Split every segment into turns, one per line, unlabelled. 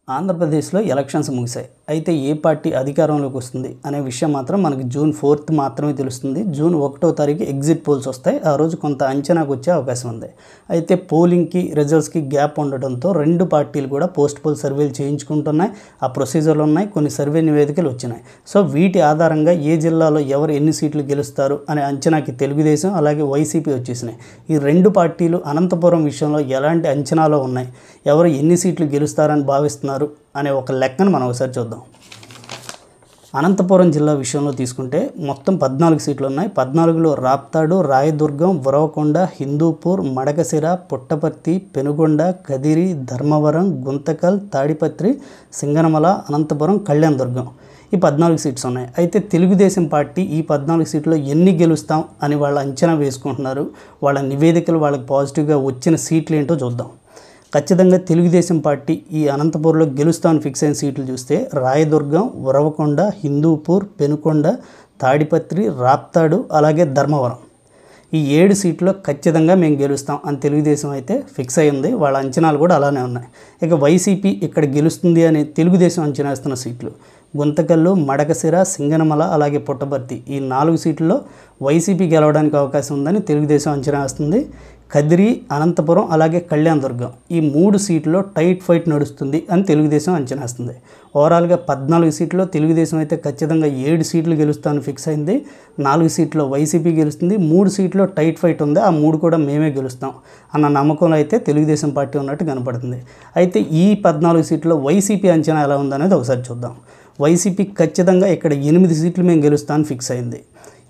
ఆంధ్రప్రదేశ్లో ఎలక్షన్స్ ముగిశాయి. అయితే ఏ పార్టీ అధికారంలోకి వస్తుంది అనే విషయం మాత్రం మనకి జూన్ 4th మాత్రమే తెలుస్తుంది. జూన్ 1వ తారీఖు ఎగ్జిట్ పోల్స్ వస్తాయి. ఆ రోజు కొంత అంచనాకు వచ్చే అవకాశం ఉంది. అయితే పోలింగ్కి రిజల్ట్స్కి గ్యాప్ ఉండడంతో రెండు పార్టీలు కూడా పోస్ట్ పోల్ సర్వేలు చేయించుకుంటున్నాయి. ఆ ప్రొసీజర్లు ఉన్నాయి, కొన్ని సర్వే నివేదికలు వచ్చినాయి. సో వీటి ఆధారంగా ఏ జిల్లాలో ఎవరు ఎన్ని సీట్లు గెలుస్తారు అనే అంచనాకి తెలుగుదేశం అలాగే వైసీపీ వచ్చేసినాయి. ఈ రెండు పార్టీలు అనంతపురం విషయంలో ఎలాంటి అంచనాలో ఉన్నాయి, ఎవరు ఎన్ని సీట్లు గెలుస్తారని భావిస్తున్నారు అనే ఒక లెక్కను మనం ఒకసారి చూద్దాం. అనంతపురం జిల్లా విషయంలో తీసుకుంటే మొత్తం 14 సీట్లు ఉన్నాయి. 14లో రాప్తాడు, రాయదుర్గం, ఉరవకొండ, హిందూపూర్, మడకశిర, పుట్టపర్తి, పెనుగొండ, కదిరి, ధర్మవరం, గుంతకల్, తాడిపత్రి, సింగనమల, అనంతపురం, కళ్యాణదుర్గం ఈ 14 సీట్స్ ఉన్నాయి. అయితే తెలుగుదేశం పార్టీ ఈ 14 సీట్లో ఎన్ని గెలుస్తాం అని వాళ్ళ అంచనా వేసుకుంటున్నారు. వాళ్ళ నివేదికలు వాళ్ళకి పాజిటివ్గా వచ్చిన సీట్లు ఏంటో చూద్దాం. ఖచ్చితంగా తెలుగుదేశం పార్టీ ఈ అనంతపూర్లో గెలుస్తామని ఫిక్స్ అయిన సీట్లు చూస్తే రాయదుర్గం, ఉరవకొండ, హిందూపూర్, పెనుకొండ, తాడిపత్రి, రాప్తాడు అలాగే ధర్మవరం ఈ 7 సీట్లో ఖచ్చితంగా మేము గెలుస్తాం అని తెలుగుదేశం అయితే ఫిక్స్ అయ్యింది. వాళ్ళ అంచనాలు కూడా అలానే ఉన్నాయి. ఇక వైసీపీ ఇక్కడ గెలుస్తుంది అని తెలుగుదేశం అంచనా వేస్తున్న సీట్లు గుంతకల్లు, మడకశిర, సింగనమల అలాగే పుట్టపర్తి ఈ 4 సీట్లలో వైసీపీ గెలవడానికి అవకాశం ఉందని తెలుగుదేశం అంచనా వేస్తుంది. కదిరి, అనంతపురం అలాగే కళ్యాణదుర్గం ఈ 3 సీట్లలో టైట్ ఫైట్ నడుస్తుంది అని తెలుగుదేశం అంచనా వేస్తుంది. ఓవరాల్గా 14 సీట్లో తెలుగుదేశం అయితే ఖచ్చితంగా 7 సీట్లు గెలుస్తామని ఫిక్స్ అయింది. 4 సీట్లో వైసీపీ గెలుస్తుంది. 3 సీట్లో టైట్ ఫైట్ ఉంది. ఆ 3 కూడా మేమే గెలుస్తాం అన్న నమ్మకంలో అయితే తెలుగుదేశం పార్టీ ఉన్నట్టు కనపడుతుంది. అయితే ఈ 14 సీట్లో వైసీపీ అంచనా ఎలా ఉందనేది ఒకసారి చూద్దాం. వైసీపీ ఖచ్చితంగా ఇక్కడ 8 సీట్లు మేము గెలుస్తామని ఫిక్స్ అయింది.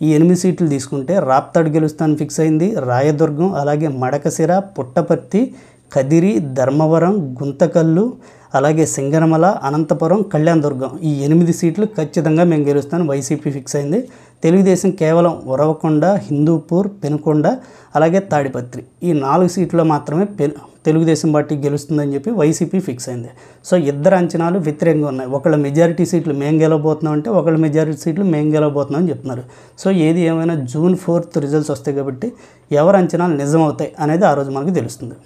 ఈ 8 సీట్లు తీసుకుంటే రాప్తాడు గెలుస్తామని ఫిక్స్ అయింది. రాయదుర్గం అలాగే మడకశిర, పుట్టపర్తి, కదిరి, ధర్మవరం, గుంతకల్లు అలాగే సింగనమల, అనంతపురం, కళ్యాణదుర్గం ఈ 8 సీట్లు ఖచ్చితంగా మేము గెలుస్తామని వైసీపీ ఫిక్స్ అయింది. తెలుగుదేశం కేవలం ఉరవకొండ, హిందూపూర్, పెనుకొండ అలాగే తాడిపత్రి ఈ 4 సీట్లో మాత్రమే తెలుగుదేశం పార్టీ గెలుస్తుందని చెప్పి వైసీపీ ఫిక్స్ అయింది. సో ఇద్దరు అంచనాలు వ్యతిరేకంగా ఉన్నాయి. ఒకళ్ళ మెజారిటీ సీట్లు మేము గెలవబోతున్నాం అంటే ఒకళ్ళ మెజారిటీ సీట్లు మేము గెలవబోతున్నాం అని చెప్తున్నారు. సో ఏది ఏమైనా జూన్ 4th రిజల్ట్స్ వస్తాయి కాబట్టి ఎవరు అంచనాలు నిజమవుతాయి అనేది ఆ రోజు మనకు తెలుస్తుంది.